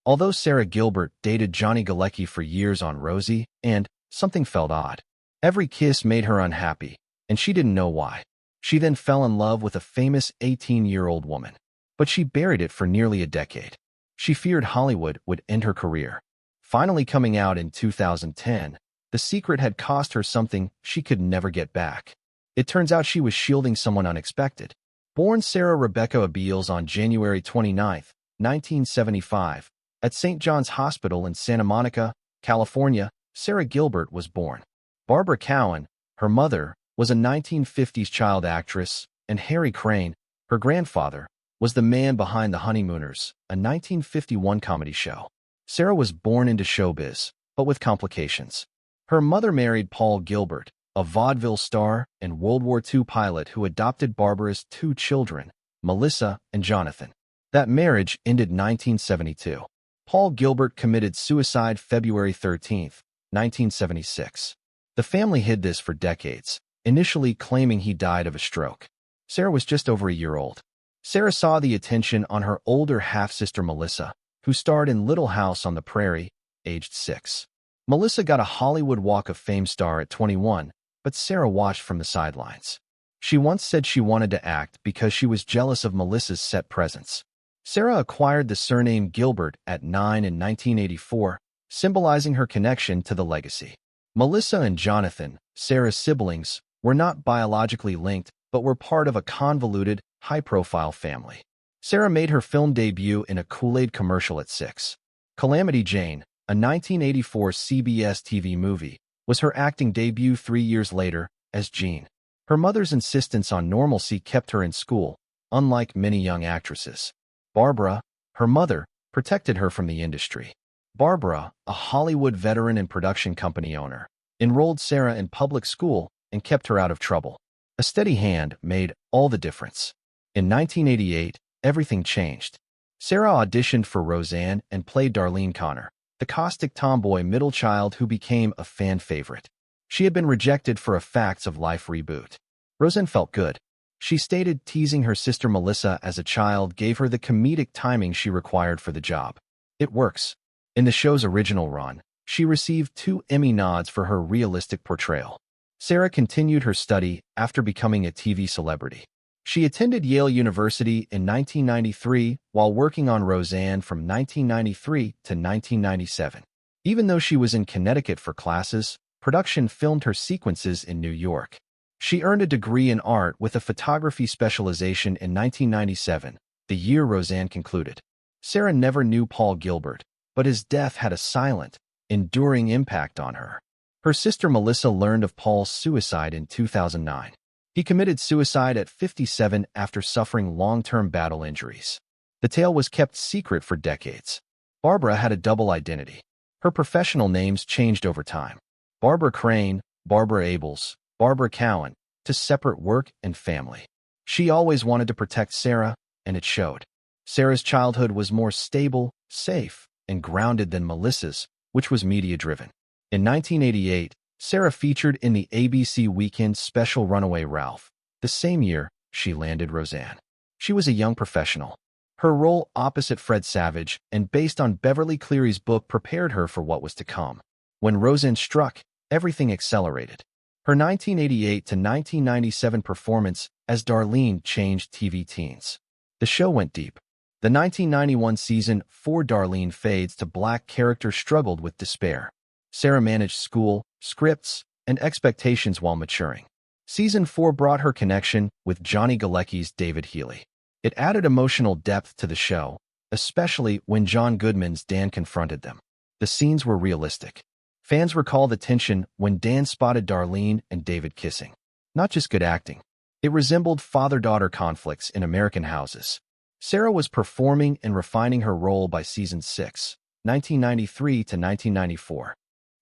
Although Sara Gilbert dated Johnny Galecki for years on Rosie, and something felt odd. Every kiss made her unhappy, and she didn't know why. She then fell in love with a famous 18-year-old woman. But she buried it for nearly a decade. She feared Hollywood would end her career. Finally coming out in 2010, the secret had cost her something she could never get back. It turns out she was shielding someone unexpected. Born Sarah Rebecca Abeles on January 29, 1975, at St. John's Hospital in Santa Monica, California, Sara Gilbert was born. Barbara Cowan, her mother, was a 1950s child actress, and Harry Crane, her grandfather, was the man behind The Honeymooners, a 1951 comedy show. Sara was born into showbiz, but with complications. Her mother married Paul Gilbert, a vaudeville star and World War II pilot who adopted Barbara's two children, Melissa and Jonathan. That marriage ended in 1972. Paul Gilbert committed suicide February 13, 1976. The family hid this for decades, initially claiming he died of a stroke. Sara was just over a year old. Sara saw the attention on her older half-sister Melissa, who starred in Little House on the Prairie, aged 6. Melissa got a Hollywood Walk of Fame star at 21, but Sara watched from the sidelines. She once said she wanted to act because she was jealous of Melissa's set presence. Sara acquired the surname Gilbert at 9 in 1984, symbolizing her connection to the legacy. Melissa and Jonathan, Sara's siblings, were not biologically linked, but were part of a convoluted, high-profile family. Sara made her film debut in a Kool-Aid commercial at 6. Calamity Jane, a 1984 CBS TV movie, was her acting debut 3 years later as Jean. Her mother's insistence on normalcy kept her in school, unlike many young actresses. Barbara, her mother, protected her from the industry. Barbara, a Hollywood veteran and production company owner, enrolled Sara in public school and kept her out of trouble. A steady hand made all the difference. In 1988, everything changed. Sara auditioned for Roseanne and played Darlene Connor, the caustic tomboy middle child who became a fan favorite. She had been rejected for a Facts of Life reboot. Roseanne felt good. She stated teasing her sister Melissa as a child gave her the comedic timing she required for the job. It works. In the show's original run, she received 2 Emmy nods for her realistic portrayal. Sara continued her study after becoming a TV celebrity. She attended Yale University in 1993 while working on Roseanne from 1993 to 1997. Even though she was in Connecticut for classes, production filmed her sequences in New York. She earned a degree in art with a photography specialization in 1997, the year Roseanne concluded. Sara never knew Paul Gilbert, but his death had a silent, enduring impact on her. Her sister Melissa learned of Paul's suicide in 2009. He committed suicide at 57 after suffering long-term battle injuries. The tale was kept secret for decades. Barbara had a double identity. Her professional names changed over time. Barbara Crane, Barbara Abeles, Barbara Cowan, to separate work and family. She always wanted to protect Sara, and it showed. Sara's childhood was more stable, safe, and grounded than Melissa's, which was media-driven. In 1988, Sara featured in the ABC Weekend special Runaway Ralph. The same year, she landed Roseanne. She was a young professional. Her role opposite Fred Savage and based on Beverly Cleary's book prepared her for what was to come. When Roseanne struck, everything accelerated. Her 1988 to 1997 performance as Darlene changed TV teens. The show went deep. The 1991 season 4 Darlene fades to black character struggled with despair. Sara managed school, scripts, and expectations while maturing. Season 4 brought her connection with Johnny Galecki's David Healy. It added emotional depth to the show, especially when John Goodman's Dan confronted them. The scenes were realistic. Fans recall the tension when Dan spotted Darlene and David kissing. Not just good acting. It resembled father-daughter conflicts in American houses. Sara was performing and refining her role by season 6, 1993 to 1994.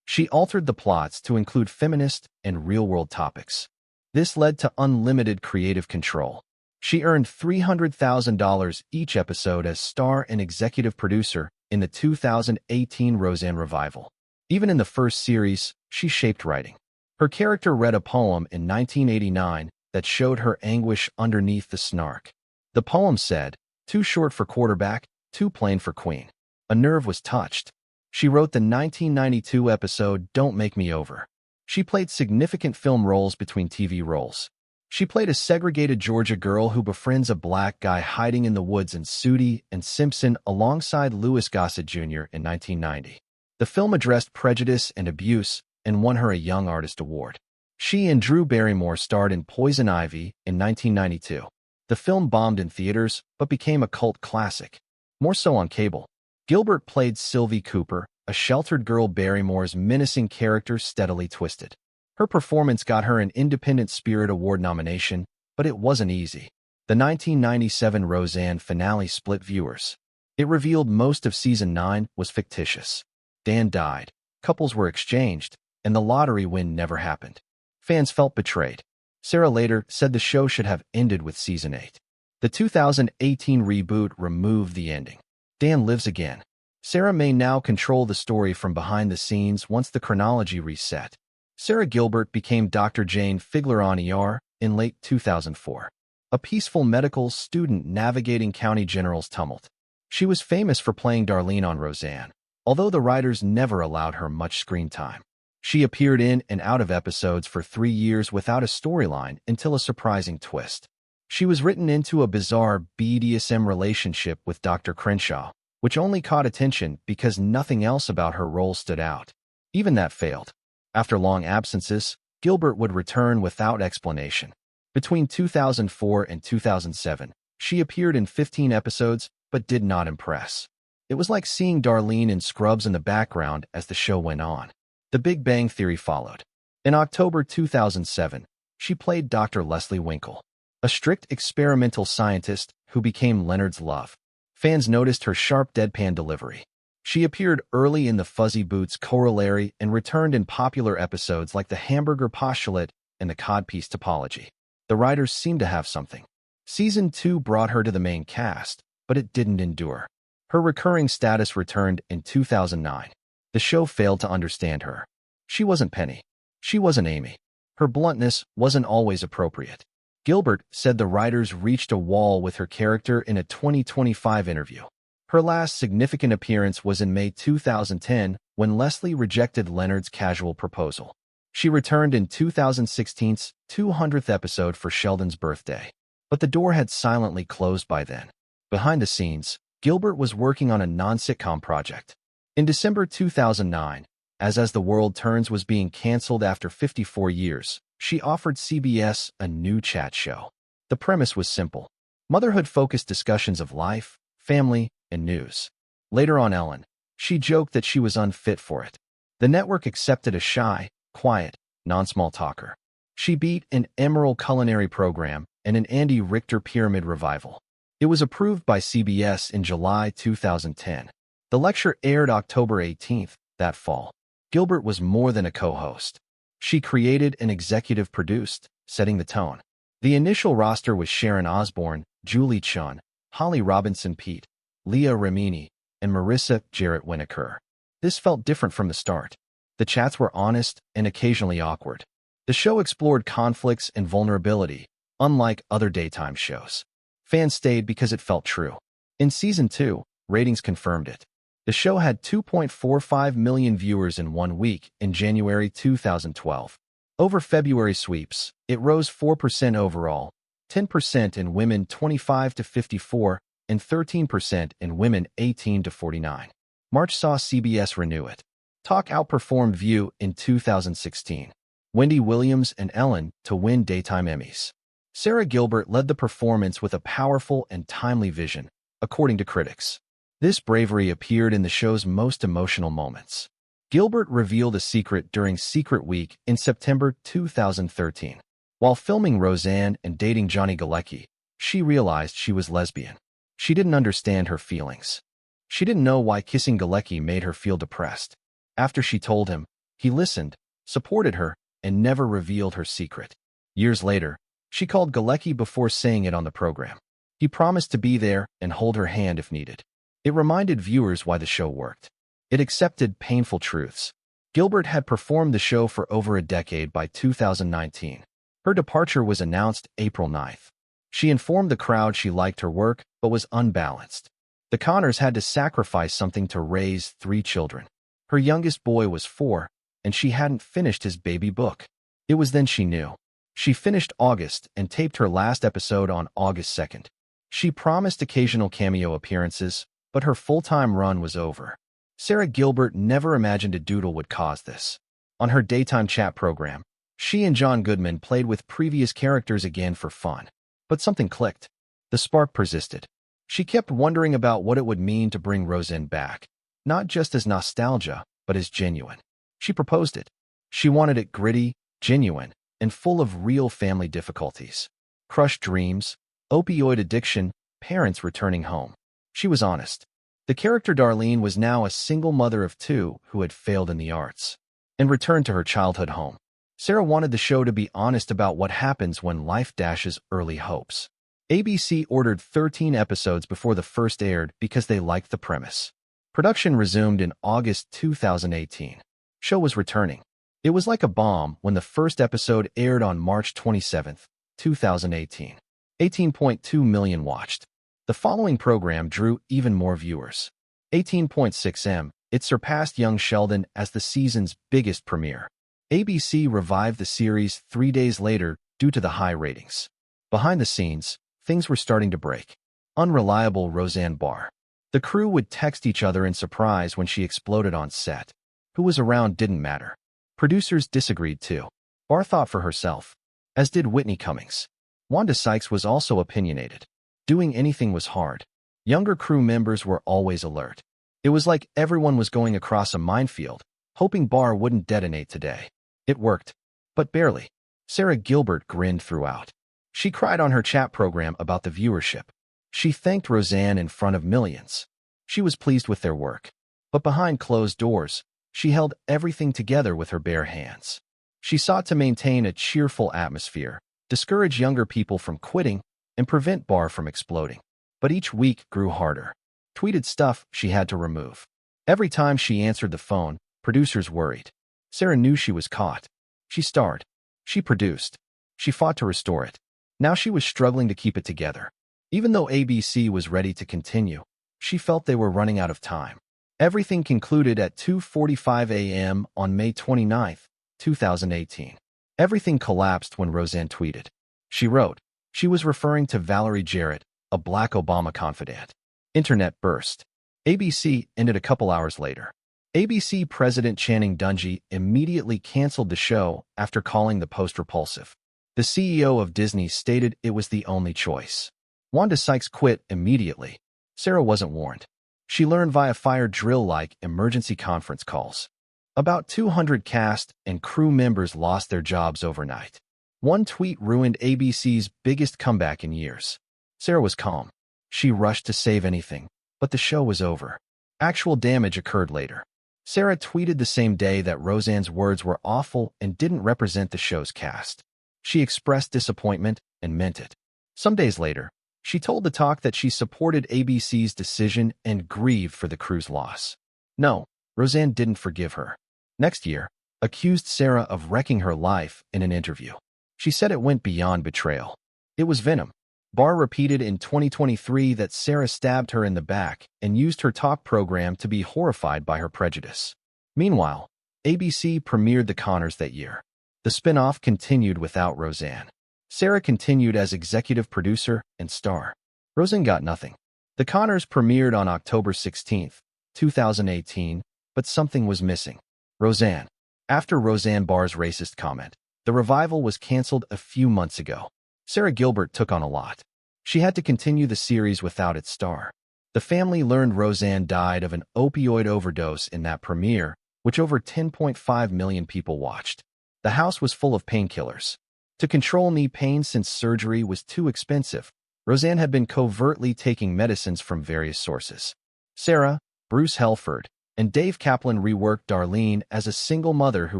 She altered the plots to include feminist and real-world topics. This led to unlimited creative control. She earned $300,000 each episode as star and executive producer in the 2018 Roseanne revival. Even in the first series, she shaped writing. Her character read a poem in 1989 that showed her anguish underneath the snark. The poem said, "Too short for quarterback, too plain for queen." A nerve was touched. She wrote the 1992 episode Don't Make Me Over. She played significant film roles between TV roles. She played a segregated Georgia girl who befriends a black guy hiding in the woods in Sooty and Simpson alongside Louis Gossett Jr. in 1990. The film addressed prejudice and abuse and won her a Young Artist Award. She and Drew Barrymore starred in Poison Ivy in 1992. The film bombed in theaters but became a cult classic, more so on cable. Gilbert played Sylvie Cooper, a sheltered girl Barrymore's menacing character steadily twisted. Her performance got her an Independent Spirit Award nomination, but it wasn't easy. The 1997 Roseanne finale split viewers. It revealed most of Season 9 was fictitious. Dan died, couples were exchanged, and the lottery win never happened. Fans felt betrayed. Sara later said the show should have ended with Season 8. The 2018 reboot removed the ending. Dan lives again. Sara may now control the story from behind the scenes once the chronology reset. Sara Gilbert became Dr. Jane Figler on ER in late 2004, a peaceful medical student navigating County General's tumult. She was famous for playing Darlene on Roseanne, although the writers never allowed her much screen time. She appeared in and out of episodes for 3 years without a storyline until a surprising twist. She was written into a bizarre BDSM relationship with Dr. Crenshaw, which only caught attention because nothing else about her role stood out. Even that failed. After long absences, Gilbert would return without explanation. Between 2004 and 2007, she appeared in 15 episodes but did not impress. It was like seeing Darlene in Scrubs in the background as the show went on. The Big Bang Theory followed. In October 2007, she played Dr. Leslie Winkle, a strict experimental scientist who became Leonard's love. Fans noticed her sharp deadpan delivery. She appeared early in the Fuzzy Boots corollary and returned in popular episodes like the Hamburger Postulate and the Codpiece Topology. The writers seemed to have something. Season 2 brought her to the main cast, but it didn't endure. Her recurring status returned in 2009. The show failed to understand her. She wasn't Penny. She wasn't Amy. Her bluntness wasn't always appropriate. Gilbert said the writers reached a wall with her character in a 2025 interview. Her last significant appearance was in May 2010 when Leslie rejected Leonard's casual proposal. She returned in 2016's 200th episode for Sheldon's birthday, but the door had silently closed by then. Behind the scenes, Gilbert was working on a non-sitcom project. In December 2009, As the World Turns was being canceled after 54 years, she offered CBS a new chat show. The premise was simple: motherhood-focused discussions of life, family, and news. Later on Ellen, she joked that she was unfit for it. The network accepted a shy, quiet, non-small talker. She beat an Emerald culinary program and an Andy Richter pyramid revival. It was approved by CBS in July 2010. The lecture aired October 18th, that fall. Gilbert was more than a co-host. She created and executive produced, setting the tone. The initial roster was Sharon Osbourne, Julie Chun, Holly Robinson-Peete, Leah Remini, and Marissa Jarrett Winokur. This felt different from the start. The chats were honest and occasionally awkward. The show explored conflicts and vulnerability, unlike other daytime shows. Fans stayed because it felt true. In Season 2, ratings confirmed it. The show had 2.45 million viewers in 1 week in January 2012. Over February sweeps, it rose 4% overall, 10% in women 25 to 54, and 13% in women 18 to 49. March saw CBS renew it. Talk outperformed View in 2016. Wendy Williams and Ellen to win Daytime Emmys. Sara Gilbert led the performance with a powerful and timely vision, according to critics. This bravery appeared in the show's most emotional moments. Gilbert revealed a secret during Secret Week in September 2013. While filming Roseanne and dating Johnny Galecki, she realized she was lesbian. She didn't understand her feelings. She didn't know why kissing Galecki made her feel depressed. After she told him, he listened, supported her, and never revealed her secret. Years later, she called Galecki before saying it on the program. He promised to be there and hold her hand if needed. It reminded viewers why the show worked. It accepted painful truths. Gilbert had performed the show for over a decade by 2019. Her departure was announced April 9th. She informed the crowd she liked her work but was unbalanced. The Connors had to sacrifice something to raise 3 children. Her youngest boy was 4, and she hadn't finished his baby book. It was then she knew. She finished August and taped her last episode on August 2nd. She promised occasional cameo appearances, but her full-time run was over. Sara Gilbert never imagined a doodle would cause this. On her daytime chat program, she and John Goodman played with previous characters again for fun. But something clicked. The spark persisted. She kept wondering about what it would mean to bring Roseanne back, not just as nostalgia, but as genuine. She proposed it. She wanted it gritty, genuine, and full of real family difficulties. Crushed dreams, opioid addiction, parents returning home. She was honest. The character Darlene was now a single mother of 2 who had failed in the arts and returned to her childhood home. Sara wanted the show to be honest about what happens when life dashes early hopes. ABC ordered 13 episodes before the first aired because they liked the premise. Production resumed in August 2018. Show was returning. It was like a bomb when the first episode aired on March 27, 2018. 18.2 million watched. The following program drew even more viewers. 18.6 M. It surpassed Young Sheldon as the season's biggest premiere. ABC revived the series 3 days later due to the high ratings. Behind the scenes, things were starting to break. Unreliable Roseanne Barr. The crew would text each other in surprise when she exploded on set. Who was around didn't matter. Producers disagreed too. Barr thought for herself, as did Whitney Cummings. Wanda Sykes was also opinionated. Doing anything was hard. Younger crew members were always alert. It was like everyone was going across a minefield, hoping Barr wouldn't detonate today. It worked, but barely. Sara Gilbert grinned throughout. She cried on her chat program about the viewership. She thanked Roseanne in front of millions. She was pleased with their work. But behind closed doors, she held everything together with her bare hands. She sought to maintain a cheerful atmosphere, discourage younger people from quitting, and prevent Barr from exploding. But each week grew harder. Tweeted stuff she had to remove. Every time she answered the phone, producers worried. Sara knew she was caught. She starred. She produced. She fought to restore it. Now she was struggling to keep it together. Even though ABC was ready to continue, she felt they were running out of time. Everything concluded at 2:45 a.m. on May 29, 2018. Everything collapsed when Roseanne tweeted. She wrote, she was referring to Valerie Jarrett, a black Obama confidant. Internet burst. ABC ended a couple hours later. ABC President Channing Dungey immediately canceled the show after calling the post repulsive. The CEO of Disney stated it was the only choice. Wanda Sykes quit immediately. Sara wasn't warned. She learned via fire drill-like emergency conference calls. About 200 cast and crew members lost their jobs overnight. One tweet ruined ABC's biggest comeback in years. Sara was calm. She rushed to save anything, but the show was over. Actual damage occurred later. Sara tweeted the same day that Roseanne's words were awful and didn't represent the show's cast. She expressed disappointment and meant it. Some days later, she told The Talk that she supported ABC's decision and grieved for the crew's loss. No, Roseanne didn't forgive her. Next year, accused Sara of wrecking her life in an interview. She said it went beyond betrayal. It was venom. Barr repeated in 2023 that Sara stabbed her in the back and used her talk program to be horrified by her prejudice. Meanwhile, ABC premiered The Connors that year. The spin-off continued without Roseanne. Sara continued as executive producer and star. Roseanne got nothing. The Connors premiered on October 16, 2018, but something was missing. Roseanne. After Roseanne Barr's racist comment, the revival was canceled a few months ago. Sara Gilbert took on a lot. She had to continue the series without its star. The family learned Roseanne died of an opioid overdose in that premiere, which over 10.5 million people watched. The house was full of painkillers. To control knee pain since surgery was too expensive, Roseanne had been covertly taking medicines from various sources. Sara, Bruce Helford, and Dave Kaplan reworked Darlene as a single mother who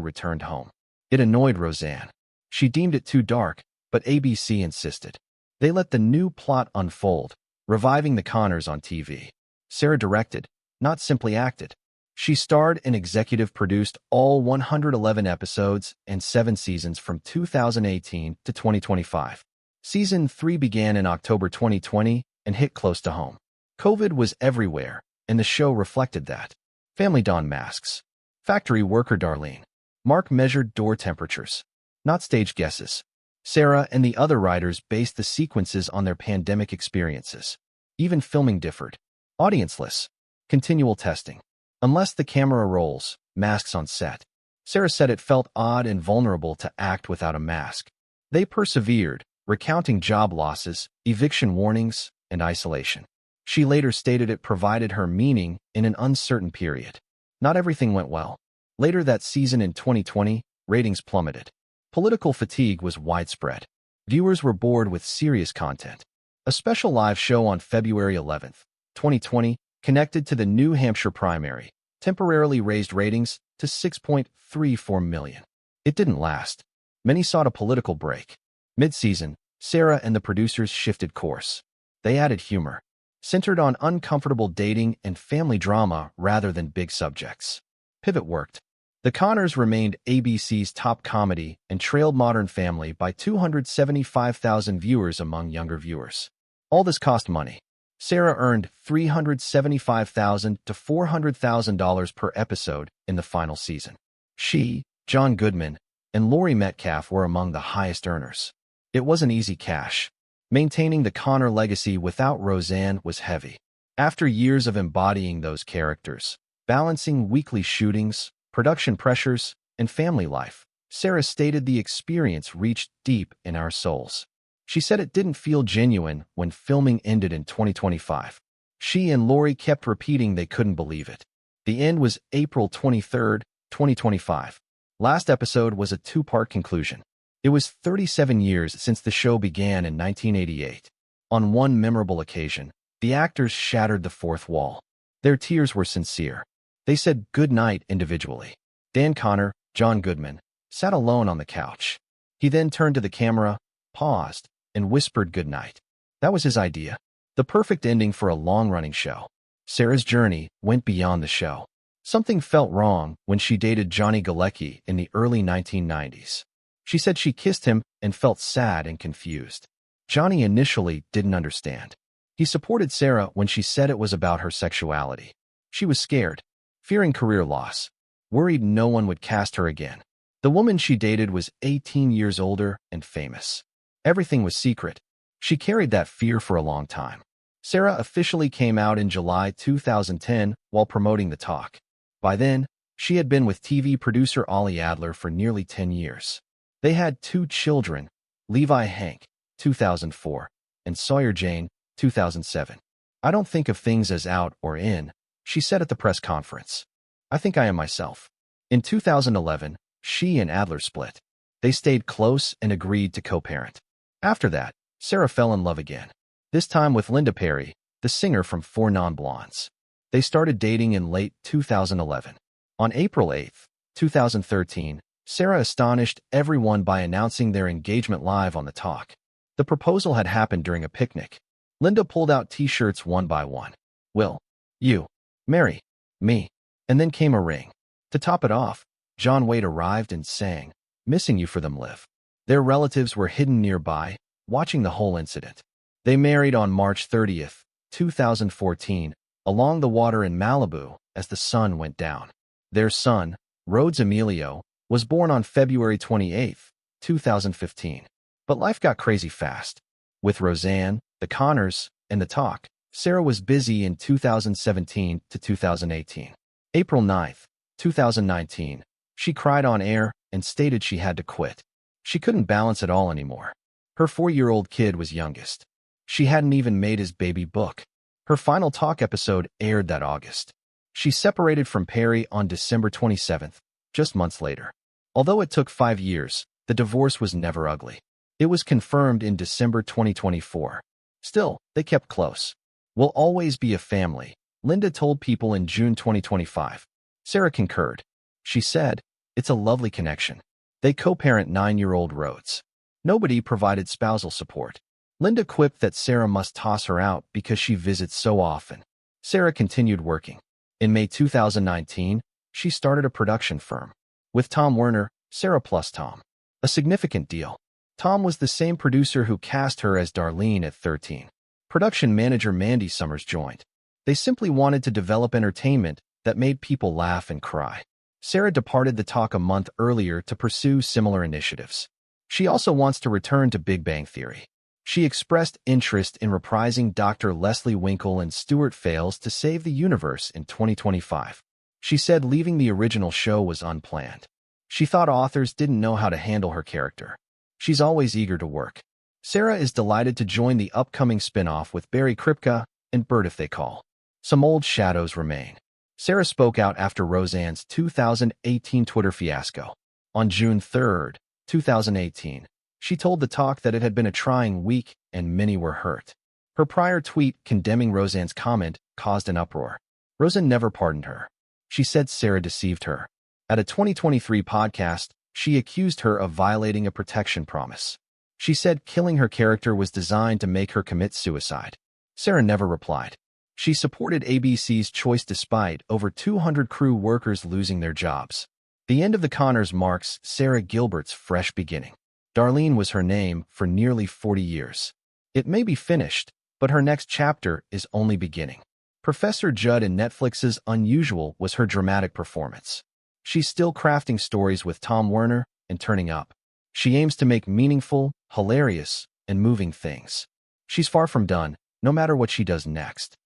returned home. It annoyed Roseanne. She deemed it too dark, but ABC insisted. They let the new plot unfold, reviving the Connors on TV. Sara directed, not simply acted. She starred and executive produced all 111 episodes and 7 seasons from 2018 to 2025. Season 3 began in October 2020 and hit close to home. COVID was everywhere, and the show reflected that. Family donned masks. Factory worker Darlene. Mark measured door temperatures. Not stage guesses. Sara and the other writers based the sequences on their pandemic experiences. Even filming differed. Audienceless. Continual testing. Unless the camera rolls, masks on set. Sara said it felt odd and vulnerable to act without a mask. They persevered, recounting job losses, eviction warnings, and isolation. She later stated it provided her meaning in an uncertain period. Not everything went well. Later that season in 2020, ratings plummeted. Political fatigue was widespread. Viewers were bored with serious content. A special live show on February 11, 2020, connected to the New Hampshire primary, temporarily raised ratings to 6.34 million. It didn't last. Many sought a political break. Mid-season, Sara and the producers shifted course. They added humor, centered on uncomfortable dating and family drama rather than big subjects. Pivot worked. The Connors remained ABC's top comedy and trailed Modern Family by 275,000 viewers among younger viewers. All this cost money. Sara earned $375,000 to $400,000 per episode in the final season. She, John Goodman, and Laurie Metcalf were among the highest earners. It wasn't easy cash. Maintaining the Connor legacy without Roseanne was heavy. After years of embodying those characters, balancing weekly shootings, production pressures, and family life, Sara stated the experience reached deep in our souls. She said it didn't feel genuine when filming ended in 2025. She and Laurie kept repeating they couldn't believe it. The end was April 23, 2025. Last episode was a two-part conclusion. It was 37 years since the show began in 1988. On one memorable occasion, the actors shattered the fourth wall. Their tears were sincere. They said good night individually. Dan Connor, John Goodman, sat alone on the couch. He then turned to the camera, paused, and whispered good night. That was his idea. The perfect ending for a long-running show. Sara's journey went beyond the show. Something felt wrong when she dated Johnny Galecki in the early 1990s. She said she kissed him and felt sad and confused. Johnny initially didn't understand. He supported Sara when she said it was about her sexuality. She was scared, fearing career loss, worried no one would cast her again. The woman she dated was 18 years older and famous. Everything was secret. She carried that fear for a long time. Sara officially came out in July 2010 while promoting the talk. By then, she had been with TV producer Ollie Adler for nearly 10 years. They had 2 children, Levi Hank, 2004, and Sawyer Jane, 2007. I don't think of things as out or in, she said at the press conference. I think I am myself. In 2011, she and Adler split. They stayed close and agreed to co-parent. After that, Sara fell in love again. This time with Linda Perry, the singer from Four Non-Blondes. They started dating in late 2011. On April 8, 2013, Sara astonished everyone by announcing their engagement live on the talk. The proposal had happened during a picnic. Linda pulled out t-shirts one by one. Will you marry me? And then came a ring. To top it off, John Wade arrived and sang, "Missing You for Them Live." Their relatives were hidden nearby, watching the whole incident. They married on March 30, 2014, along the water in Malibu as the sun went down. Their son, Rhodes Emilio, was born on February 28, 2015. But life got crazy fast. With Roseanne, the Connors, and the talk, Sara was busy in 2017 to 2018. April 9, 2019, she cried on air and stated she had to quit. She couldn't balance it all anymore. Her 4-year-old kid was youngest. She hadn't even made his baby book. Her final talk episode aired that August. She separated from Perry on December 27th, just months later. Although it took 5 years, the divorce was never ugly. It was confirmed in December 2024. Still, they kept close. "We'll always be a family," Linda told People in June 2025. Sara concurred. She said, "It's a lovely connection." They co-parent 9-year-old Rhodes. Nobody provided spousal support. Linda quipped that Sara must toss her out because she visits so often. Sara continued working. In May 2019, she started a production firm. With Tom Werner, Sara plus Tom. A significant deal. Tom was the same producer who cast her as Darlene at 13. Production manager Mandy Summers joined. They simply wanted to develop entertainment that made people laugh and cry. Sara departed the talk a month earlier to pursue similar initiatives. She also wants to return to Big Bang Theory. She expressed interest in reprising Dr. Leslie Winkle and Stuart Fales to save the universe in 2025. She said leaving the original show was unplanned. She thought authors didn't know how to handle her character. She's always eager to work. Sara is delighted to join the upcoming spin-off with Barry Kripke and Bert If They Call. Some old shadows remain. Sara spoke out after Roseanne's 2018 Twitter fiasco. On June 3, 2018, she told The Talk that it had been a trying week and many were hurt. Her prior tweet condemning Roseanne's comment caused an uproar. Roseanne never pardoned her. She said Sara deceived her. At a 2023 podcast, she accused her of violating a protection promise. She said killing her character was designed to make her commit suicide. Sara never replied. She supported ABC's choice despite over 200 crew workers losing their jobs. The end of the Connors marks Sara Gilbert's fresh beginning. Darlene was her name for nearly 40 years. It may be finished, but her next chapter is only beginning. Professor Judd in Netflix's Unusual was her dramatic performance. She's still crafting stories with Tom Werner and Turning Up. She aims to make meaningful, hilarious, and moving things. She's far from done, no matter what she does next.